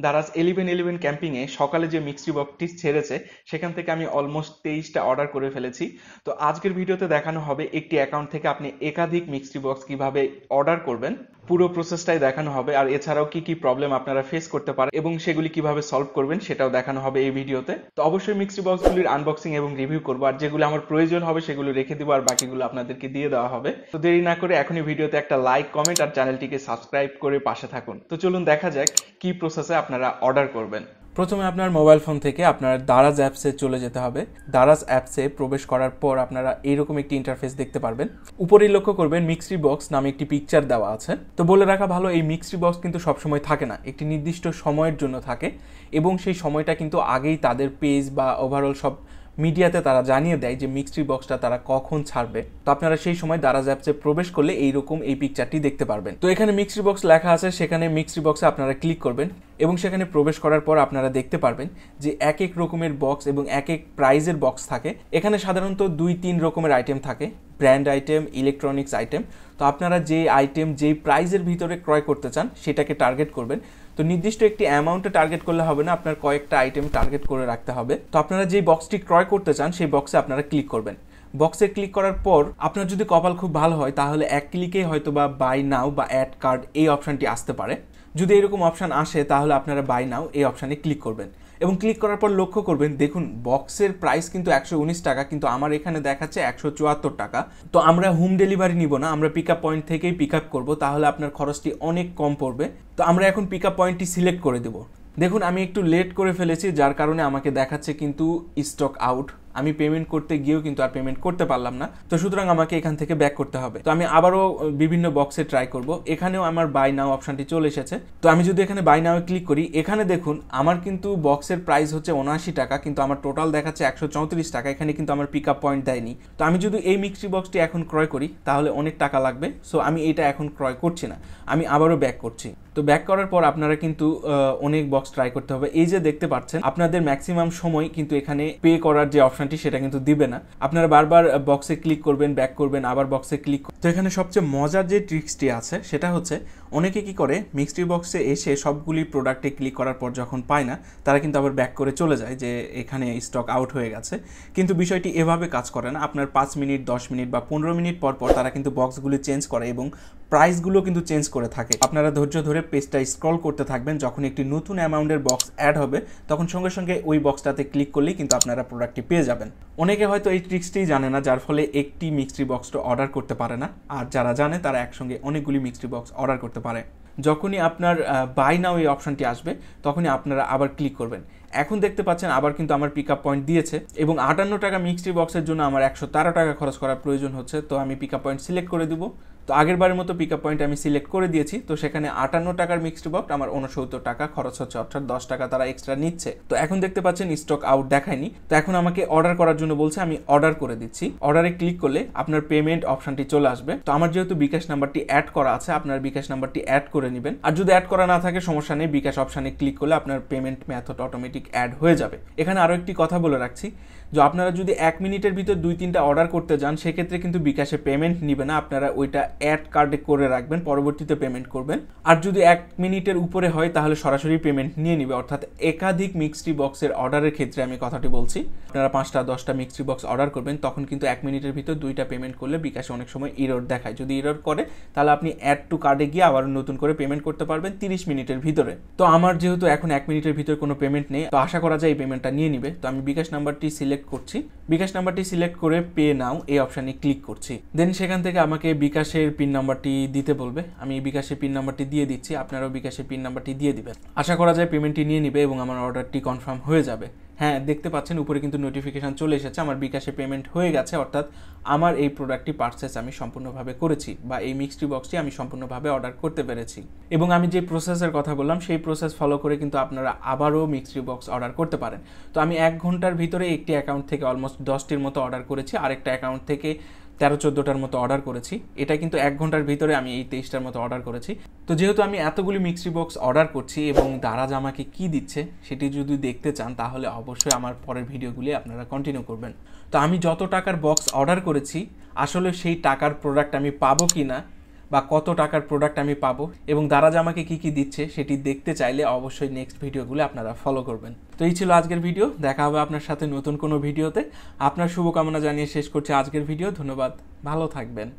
দারাজ 1111 ক্যাম্পিংয়ে সকালে যে মিক্সড বক্সটি ছেড়েছে সেখান থেকে আমি অলমোস্ট 23টা অর্ডার করে ফেলেছি। তো আজকের ভিডিওতে দেখানো হবে একটি অ্যাকাউন্ট থেকে আপনি একাধিক মিক্সড বক্স কিভাবে অর্ডার করবেন, পুরো প্রসেসটাই দেখানো হবে। আর এছাড়াও কি কি প্রবলেম আপনারা ফেস করতে পারেন এবং সেগুলি কিভাবে সলভ করবেন সেটাও দেখানো হবে এই ভিডিওতে। তো অবশ্যই মিক্সড বক্সগুলির আনবক্সিং এবং রিভিউ করবো, আর যেগুলো আমার প্রয়োজন হবে সেগুলো রেখে দিব, আর বাকিগুলো আপনাদেরকে দিয়ে দেওয়া হবে। তো দেরি না করে এখনই ভিডিওতে একটা লাইক, কমেন্ট আর চ্যানেলটিকে সাবস্ক্রাইব করে পাশে থাকুন। তো চলুন দেখা যাক কি প্রসেসে আপনারা অর্ডার করবেন। প্রথমে আপনার মোবাইল ফোন থেকে আপনার দারাজ অ্যাপসে চলে যেতে হবে। দারাজ অ্যাপসে প্রবেশ করার পর আপনারা এইরকম একটি ইন্টারফেস দেখতে পারবেন। উপরেই লক্ষ্য করবেন মিক্সড বক্স নামে একটি পিকচার দেওয়া আছে। তো বলে রাখা ভালো, এই মিক্সড বক্স কিন্তু সবসময় থাকে না, একটি নির্দিষ্ট সময়ের জন্য থাকে এবং সেই সময়টা কিন্তু আগেই তাদের পেজ বা ওভারঅল সব মিডিয়াতে তারা জানিয়ে দেয় যে মিক্সড বক্সটা তারা কখন ছাড়বে। তো আপনারা সেই সময় দারাজ অ্যাপসে প্রবেশ করলে এইরকম এই পিকচারটি দেখতে পারবেন। তো এখানে মিক্সড বক্স লেখা আছে, সেখানে মিক্সড বক্সে আপনারা ক্লিক করবেন এবং সেখানে প্রবেশ করার পর আপনারা দেখতে পারবেন যে এক এক রকমের বক্স এবং এক এক প্রাইজের বক্স থাকে। এখানে সাধারণত 2-3 রকমের আইটেম থাকে, ব্র্যান্ড আইটেম, ইলেকট্রনিক্স আইটেম। তো আপনারা যে আইটেম যেই প্রাইজের ভিতরে ক্রয় করতে চান সেটাকে টার্গেট করবেন। তো নির্দিষ্ট একটি অ্যামাউন্টে টার্গেট করলে হবে না, আপনার কয়েকটা আইটেম টার্গেট করে রাখতে হবে। তো আপনারা যেই বক্সটি ক্রয় করতে চান সেই বক্সে আপনারা ক্লিক করবেন। বক্সে ক্লিক করার পর আপনার যদি কপাল খুব ভালো হয় তাহলে এক ক্লিকেই হয়তো বা বাই নাও বা অ্যাড কার্ড এই অপশানটি আসতে পারে। যদি এরকম অপশান আসে তাহলে আপনারা বাই নাও এই অপশানে ক্লিক করবেন এবং ক্লিক করার পর লক্ষ্য করবেন, দেখুন বক্সের প্রাইস কিন্তু 119 টাকা, কিন্তু আমার এখানে দেখাচ্ছে 174 টাকা। তো আমরা হোম ডেলিভারি নিব না, আমরা পিক আপ পয়েন্ট থেকেই পিক আপ করবো, তাহলে আপনার খরচটি অনেক কম পড়বে। তো আমরা এখন পিক আপ পয়েন্টটি সিলেক্ট করে দেবো। দেখুন আমি একটু লেট করে ফেলেছি, যার কারণে আমাকে দেখাচ্ছে কিন্তু স্টক আউট। আমি পেমেন্ট করতে গিয়েও কিন্তু আর পেমেন্ট করতে পারলাম না। তো সুতরাং আমাকে এখান থেকে ব্যাক করতে হবে। তো আমি আবারও বিভিন্ন বক্সে ট্রাই করব। এখানেও আমার বাই নাও অপশনটি চলে এসেছে। তো আমি যদি এখানে বাই নাও ক্লিক করি, এখানে দেখুন আমার কিন্তু বক্সের প্রাইস হচ্ছে 79 টাকা, কিন্তু আমার টোটাল দেখাচ্ছে 134 টাকা। এখানে কিন্তু আমার পিক আপ পয়েন্ট দেয়নি। তো আমি যদি এই মিক্সড বক্সটি এখন ক্রয় করি তাহলে অনেক টাকা লাগবে। সো আমি এটা এখন ক্রয় করছি না, আমি আবারও ব্যাক করছি। তো ব্যাক করার পর আপনারা কিন্তু অনেক বক্স ট্রাই করতে হবে। এই যে দেখতে পাচ্ছেন আপনাদের ম্যাক্সিমাম সময় কিন্তু এখানে পে করার যে অপশনটি সেটা কিন্তু দিবে না। আপনারা বারবার বক্সে ক্লিক করবেন, ব্যাক করবেন, আবার বক্সে ক্লিক। তো এখানে সবচেয়ে মজার যে ট্রিক্সটি আছে সেটা হচ্ছে, অনেকে কি করে মিক্সড বক্সে এসে সবগুলি প্রোডাক্টে ক্লিক করার পর যখন পায় না তারা কিন্তু আবার ব্যাক করে চলে যায় যে এখানে স্টক আউট হয়ে গেছে। কিন্তু বিষয়টি এভাবে কাজ করে না। আপনার 5 মিনিট, 10 মিনিট বা 15 মিনিট পর পর তারা কিন্তু বক্সগুলি চেঞ্জ করে এবং প্রাইসগুলো কিন্তু চেঞ্জ করে থাকে। আপনারা ধৈর্য ধরে পেজটা স্ক্রল করতে থাকবেন, যখন একটি নতুন অ্যামাউন্টের বক্স অ্যাড হবে তখন সঙ্গে সঙ্গে ওই বক্সটাতে ক্লিক করলেই কিন্তু আপনারা প্রোডাক্টটি পেয়ে যাবেন। অনেকে হয়তো এই ট্রিক্সটি জানে না, যার ফলে একটি মিক্সড বক্সটা অর্ডার করতে পারে না। আর যারা জানে তারা একসঙ্গে অনেকগুলি মিক্সড বক্স অর্ডার করতে পারে। যখনই আপনার বাই নাও এই অপশনটি আসবে তখনই আপনারা আবার ক্লিক করবেন। এখন দেখতে পাচ্ছেন আবার কিন্তু আমার পিক আপ পয়েন্ট দিয়েছে এবং 58 টাকা মিক্সড বক্সের জন্য আমার 113 টাকা খরচ করার প্রয়োজন হচ্ছে। তো আমি পিক আপ পয়েন্ট সিলেক্ট করে দিব। তো আগের বারের মতো পিক আপ পয়েন্ট আমি সিলেক্ট করে দিয়েছি। তো সেখানে 58 টাকার মিক্সড বক্স আমার 69 টাকা খরচ হচ্ছে, অর্থাৎ 10 টাকা তারা এক্সট্রা নিচ্ছে। তো এখন দেখতে পাচ্ছেন স্টক আউট দেখায়নি। তো এখন আমাকে অর্ডার করার জন্য বলছে, আমি অর্ডার করে দিচ্ছি। অর্ডারে ক্লিক করলে আপনার পেমেন্ট অপশনটি চলে আসবে। তো আমার যেহেতু বিকাশ নাম্বারটি অ্যাড করা আছে, আপনার বিকাশ নাম্বারটি অ্যাড করে নেবেন। আর যদি অ্যাড করা না থাকে সমস্যা নেই, বিকাশ অপশনে ক্লিক করলে আপনার পেমেন্ট মেথড অটোমেটিক অ্যাড হয়ে যাবে। এখানে আরও একটি কথা বলে রাখছি, যে আপনারা যদি 1 মিনিটের ভিতর 2-3টা অর্ডার করতে যান সেক্ষেত্রে কিন্তু বিকাশে পেমেন্ট নিবে না। আপনারা ওইটা অ্যাড কার্ডে করে রাখবেন, পরবর্তীতে পেমেন্ট করবেন। আর যদি 1 মিনিটের উপরে হয় তাহলে সরাসরি পেমেন্ট নিয়ে নিবে। অর্থাৎ একাধিক মিক্সড বক্সের অর্ডারের ক্ষেত্রে আমি কথাটি বলছি। আপনারা 5টা 10টা মিক্সড বক্স অর্ডার করবেন, তখন কিন্তু 1 মিনিটের ভিতর 2টা পেমেন্ট করলে বিকাশে অনেক সময় এরর দেখায়। যদি এরর করে তাহলে আপনি অ্যাড টু কার্ডে গিয়ে আবার নতুন করে পেমেন্ট করতে পারবেন 30 মিনিটের ভিতরে। তো আমার যেহেতু এখন 1 মিনিটের ভিতর কোনো পেমেন্ট নেই, তো আশা করা যায় এই পেমেন্টটা নিয়ে নিবে। তো আমি বিকাশ নাম্বারটি সিলেক্ট করছি। বিকাশ নাম্বারটি সিলেক্ট করে পে নাও এই অপশানে ক্লিক করছি। দেন সেখান থেকে আমাকে বিকাশের পিন নাম্বারটি দিতে বলবে। আমি বিকাশের পিন নাম্বারটি দিয়ে দিচ্ছি, আপনারাও বিকাশের পিন নাম্বারটি দিয়ে দিবেন। আশা করা যায় পেমেন্টটি নিয়ে নিবে এবং আমার অর্ডারটি কনফার্ম হয়ে যাবে। হ্যাঁ, দেখতে পাচ্ছেন উপরে কিন্তু নোটিফিকেশন চলে এসেছে, আমার বিকাশে পেমেন্ট হয়ে গেছে। অর্থাৎ আমার এই প্রোডাক্টটি পারচেস আমি সম্পূর্ণভাবে করেছি, বা এই মিক্সড বক্সটি আমি সম্পূর্ণভাবে অর্ডার করতে পেরেছি। এবং আমি যে প্রসেসের কথা বললাম সেই প্রসেস ফলো করে কিন্তু আপনারা আবারও মিক্সড বক্স অর্ডার করতে পারেন। তো আমি 1 ঘন্টার ভিতরে একটি অ্যাকাউন্ট থেকে অলমোস্ট 10টির মতো অর্ডার করেছি, আরেকটা অ্যাকাউন্ট থেকে 13-14টার মতো অর্ডার করেছি। এটা কিন্তু 1 ঘন্টার ভিতরে আমি এই 23টার মতো অর্ডার করেছি। তো যেহেতু আমি এতগুলি মিক্সড বক্স অর্ডার করছি এবং দারাজ আমাকে কি দিচ্ছে সেটি যদি দেখতে চান তাহলে অবশ্যই আমার পরের ভিডিওগুলি আপনারা কন্টিনিউ করবেন। তো আমি যত টাকার বক্স অর্ডার করেছি আসলে সেই টাকার প্রোডাক্ট আমি পাবো কি না বা কত টাকার প্রোডাক্ট আমি পাবো এবং দারাজ আমাকে কি কি দিচ্ছে সেটি দেখতে চাইলে অবশ্যই নেক্সট ভিডিওগুলো আপনারা ফলো করবেন। তো এই ছিল আজকের ভিডিও, দেখা হবে আপনার সাথে নতুন কোনো ভিডিওতে। আপনার শুভকামনা জানিয়ে শেষ করছি আজকের ভিডিও। ধন্যবাদ, ভালো থাকবেন।